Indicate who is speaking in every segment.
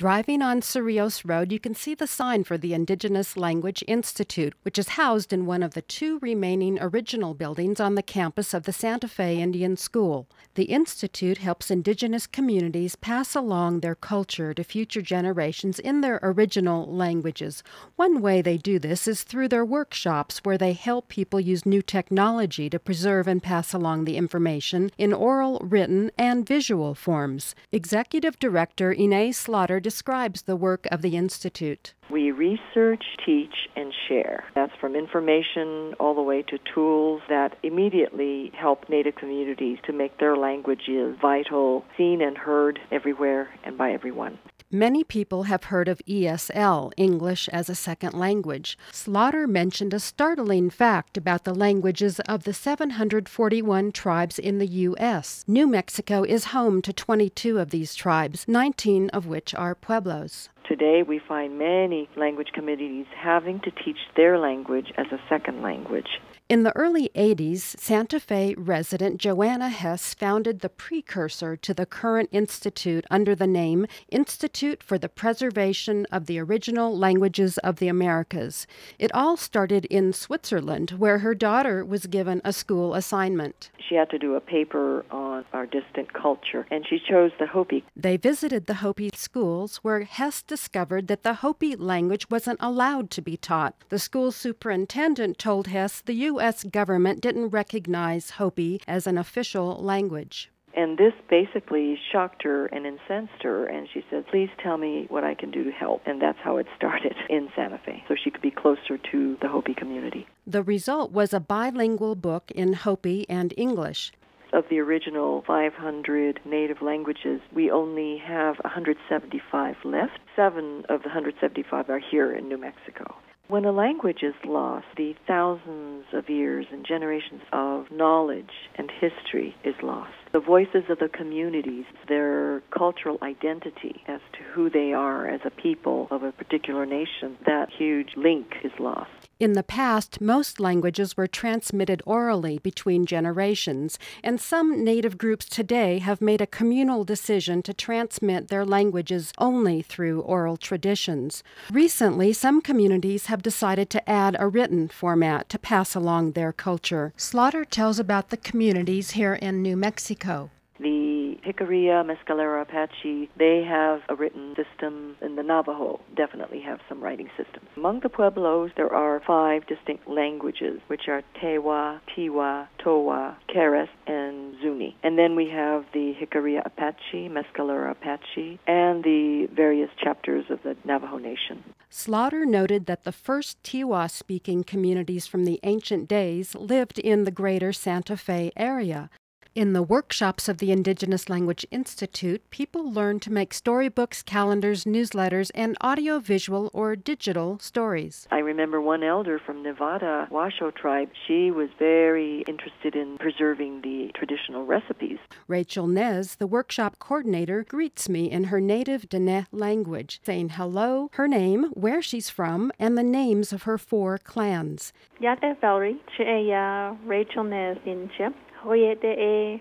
Speaker 1: Driving on Cerrillos Road, you can see the sign for the Indigenous Language Institute, which is housed in one of the two remaining original buildings on the campus of the Santa Fe Indian School. The Institute helps Indigenous communities pass along their culture to future generations in their original languages. One way they do this is through their workshops, where they help people use new technology to preserve and pass along the information in oral, written, and visual forms. Executive Director Inez Slaughter describes the work of the Institute.
Speaker 2: We research, teach, and share. That's from information all the way to tools that immediately help Native communities to make their languages vital, seen and heard everywhere and by everyone.
Speaker 1: Many people have heard of ESL, English as a Second Language. Slaughter mentioned a startling fact about the languages of the 741 tribes in the U.S. New Mexico is home to 22 of these tribes, 19 of which are pueblos.
Speaker 2: Today, we find many language communities having to teach their language as a second language.
Speaker 1: In the early 80s, Santa Fe resident Joanna Hess founded the precursor to the current institute under the name Institute for the Preservation of the Original Languages of the Americas. It all started in Switzerland, where her daughter was given a school assignment.
Speaker 2: She had to do a paper on our distant culture, and she chose the Hopi.
Speaker 1: They visited the Hopi schools, where Hess discovered that the Hopi language wasn't allowed to be taught. The school superintendent told Hess the U.S. government didn't recognize Hopi as an official language.
Speaker 2: And this basically shocked her and incensed her, and she said, "Please tell me what I can do to help." And that's how it started in Santa Fe, so she could be closer to the Hopi community.
Speaker 1: The result was a bilingual book in Hopi and English.
Speaker 2: Of the original 500 native languages, we only have 175 left. 7 of the 175 are here in New Mexico. When a language is lost, the thousands of years and generations of knowledge and history is lost. The voices of the communities, their cultural identity as to who they are as a people of a particular nation, that huge link is lost.
Speaker 1: In the past, most languages were transmitted orally between generations, and some Native groups today have made a communal decision to transmit their languages only through oral traditions. Recently, some communities have decided to add a written format to pass along their culture. Slaughter tells about the communities here in New Mexico.
Speaker 2: The Jicarilla, Mescalero, Apache, they have a written system, and the Navajo definitely have some writing systems. Among the Pueblos, there are 5 distinct languages, which are Tewa, Tiwa, Towa, Keres, and Zuni. And then we have the Jicarilla Apache, Mescalero Apache, and the various chapters of the Navajo Nation.
Speaker 1: Slaughter noted that the first Tiwa-speaking communities from the ancient days lived in the greater Santa Fe area. In the workshops of the Indigenous Language Institute, people learn to make storybooks, calendars, newsletters, and audio-visual or digital stories.
Speaker 2: I remember one elder from Nevada, Washoe tribe. She was very interested in preserving the traditional recipes.
Speaker 1: Rachel Nez, the workshop coordinator, greets me in her native Dene language, saying hello, her name, where she's from, and the names of her 4 clans.
Speaker 3: Yate Valerie, Cheya Rachel Nez in Chip. The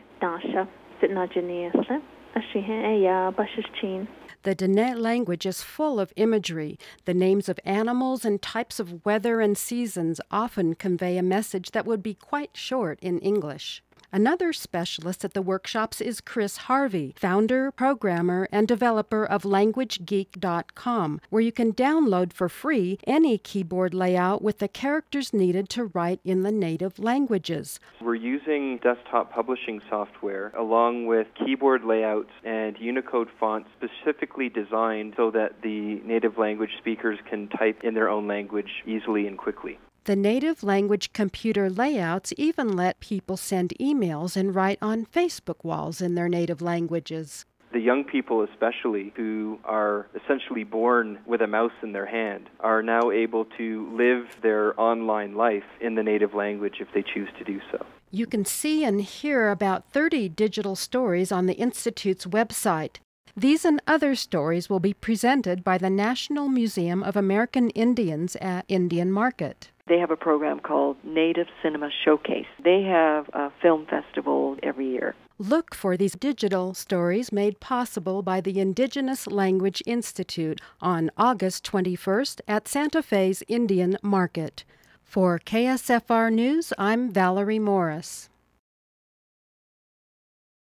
Speaker 1: Dene language is full of imagery. The names of animals and types of weather and seasons often convey a message that would be quite short in English. Another specialist at the workshops is Chris Harvey, founder, programmer, and developer of LanguageGeek.com, where you can download for free any keyboard layout with the characters needed to write in the native languages.
Speaker 4: We're using desktop publishing software along with keyboard layouts and Unicode fonts specifically designed so that the native language speakers can type in their own language easily and quickly.
Speaker 1: The native language computer layouts even let people send emails and write on Facebook walls in their native languages.
Speaker 4: The young people especially, who are essentially born with a mouse in their hand, are now able to live their online life in the native language if they choose to do so.
Speaker 1: You can see and hear about 30 digital stories on the Institute's website. These and other stories will be presented by the National Museum of American Indians at Indian Market.
Speaker 2: They have a program called Native Cinema Showcase. They have a film festival every year.
Speaker 1: Look for these digital stories made possible by the Indigenous Language Institute on August 21st at Santa Fe's Indian Market. For KSFR News, I'm Valerie Morris.